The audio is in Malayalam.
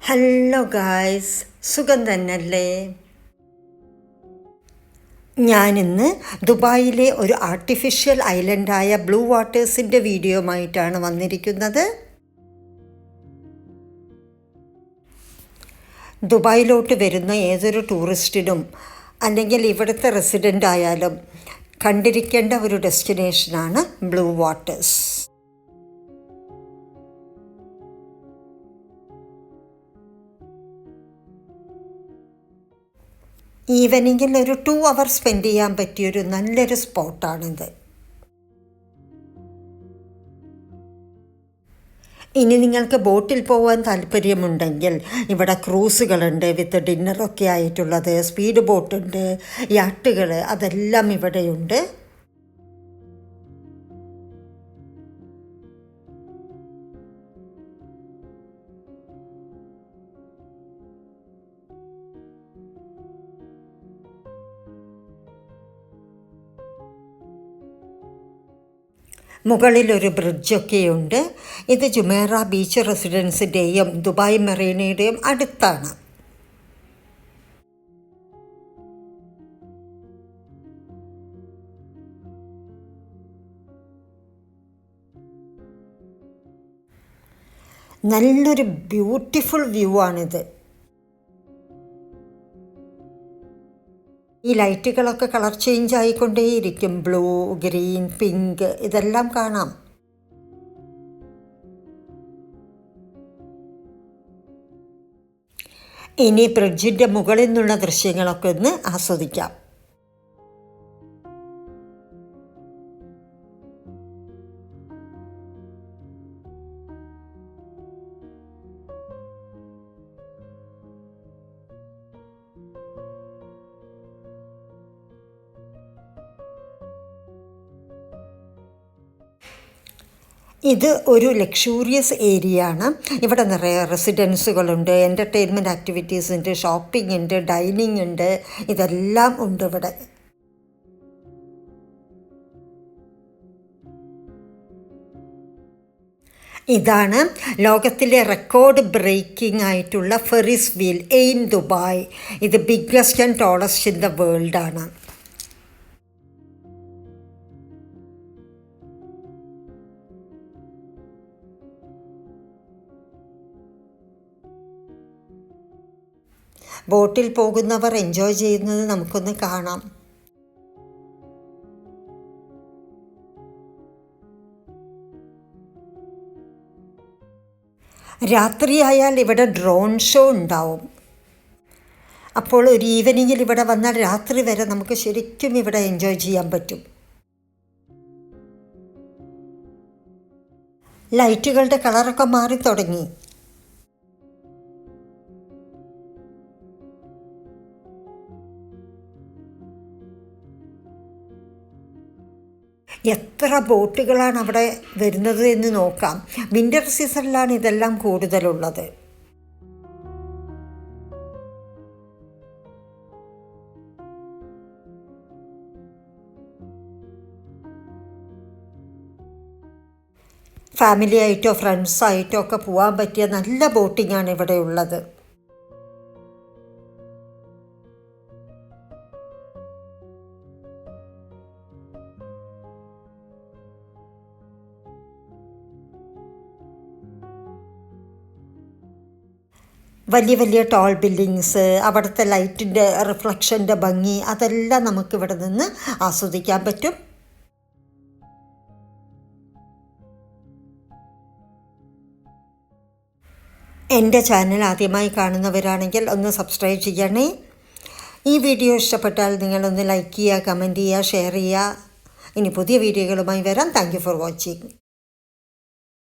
ഹലോ ഗായ്സ്, സുഖം തന്നെയല്ലേ? ഞാനിന്ന് ദുബായിലെ ഒരു ആർട്ടിഫിഷ്യൽ ഐലൻഡായ ബ്ലൂ വാട്ടേഴ്സിൻ്റെ വീഡിയോയുമായിട്ടാണ് വന്നിരിക്കുന്നത്. ദുബായിലോട്ട് വരുന്ന ഏതൊരു ടൂറിസ്റ്റിനും അല്ലെങ്കിൽ ഇവിടുത്തെ റെസിഡൻ്റ് ആയാലും കണ്ടിരിക്കേണ്ട ഒരു ഡെസ്റ്റിനേഷനാണ് ബ്ലൂ വാട്ടേഴ്സ്. ഈവനിങ്ങിൽ ഒരു 2 hour സ്പെൻഡ് ചെയ്യാൻ പറ്റിയൊരു നല്ലൊരു സ്പോട്ടാണിത്. ഇനി നിങ്ങൾക്ക് ബോട്ടിൽ പോകാൻ താല്പര്യമുണ്ടെങ്കിൽ ഇവിടെ ക്രൂസുകളുണ്ട്, വിത്ത് ഡിന്നറൊക്കെ ആയിട്ടുള്ളത്, സ്പീഡ് ബോട്ടുണ്ട്, യാട്ടുകൾ, അതെല്ലാം ഇവിടെയുണ്ട്. മുകളിലൊരു ബ്രിഡ്ജൊക്കെയുണ്ട്. ഇത് ജുമേറ ബീച്ച് റെസിഡൻസിൻ്റെയും ദുബായ് മെറീനയുടെയും അടുത്താണ്. നല്ലൊരു ബ്യൂട്ടിഫുൾ വ്യൂ ആണിത്. ഈ ലൈറ്റുകളൊക്കെ കളർ ചേഞ്ച് ആയിക്കൊണ്ടേയിരിക്കും. ബ്ലൂ, ഗ്രീൻ, പിങ്ക്, ഇതെല്ലാം കാണാം. ഇനി ബ്രിഡ്ജിൻ്റെ മുകളിൽ നിന്നുള്ള ദൃശ്യങ്ങളൊക്കെ ഒന്ന് ആസ്വദിക്കാം. ഇത് ഒരു ലക്ഷൂറിയസ് ഏരിയ ആണ്. ഇവിടെ നിറയെ റെസിഡൻസുകളുണ്ട്, എൻ്റർടൈൻമെൻറ്റ് ആക്ടിവിറ്റീസ് ഉണ്ട്, ഷോപ്പിംഗ് ഉണ്ട്, ഡൈനിങ് ഉണ്ട്, ഇതെല്ലാം ഉണ്ട് ഇവിടെ. ഇതാണ് ലോകത്തിലെ റെക്കോർഡ് ബ്രേക്കിംഗ് ആയിട്ടുള്ള ഫെറിസ് വീൽ ഇൻ ദുബായ്. ഇത് biggest and tallest in the world ആണ്. ബോട്ടിൽ പോകുന്നവർ എൻജോയ് ചെയ്യുന്നത് നമുക്കൊന്ന് കാണാം. രാത്രിയായാൽ ഇവിടെ ഡ്രോൺ ഷോ ഉണ്ടാവും. അപ്പോൾ ഒരു ഈവനിങ്ങിൽ ഇവിടെ വന്നാൽ രാത്രി വരെ നമുക്ക് ശരിക്കും ഇവിടെ എൻജോയ് ചെയ്യാൻ പറ്റും. ലൈറ്റുകളുടെ കളറൊക്കെ മാറി തുടങ്ങി. എത്ര ബോട്ടുകളാണ് അവിടെ വരുന്നത് എന്ന് നോക്കാം. വിൻ്റർ സീസണിലാണ് ഇതെല്ലാം കൂടുതലുള്ളത്. ഫാമിലി ആയിട്ടോ ഫ്രണ്ട്സായിട്ടോ ഒക്കെ പോകാൻ പറ്റിയ നല്ല ബോട്ടിങ്ങാണ് ഇവിടെ ഉള്ളത്. വലിയ വലിയ ടോൾ ബിൽഡിങ്സ്, അവിടുത്തെ ലൈറ്റിൻ്റെ റിഫ്ലക്ഷൻ്റെ ഭംഗി, അതെല്ലാം നമുക്കിവിടെ നിന്ന് ആസ്വദിക്കാൻ പറ്റും. എൻ്റെ ചാനൽ ആദ്യമായി കാണുന്നവരാണെങ്കിൽ ഒന്ന് സബ്സ്ക്രൈബ് ചെയ്യണേ. ഈ വീഡിയോ ഇഷ്ടപ്പെട്ടാൽ നിങ്ങളൊന്ന് ലൈക്ക് ചെയ്യുക, കമൻറ്റ് ചെയ്യുക, ഷെയർ ചെയ്യുക. ഇനി പുതിയ വീഡിയോകളുമായി വരാം. Thank you for watching.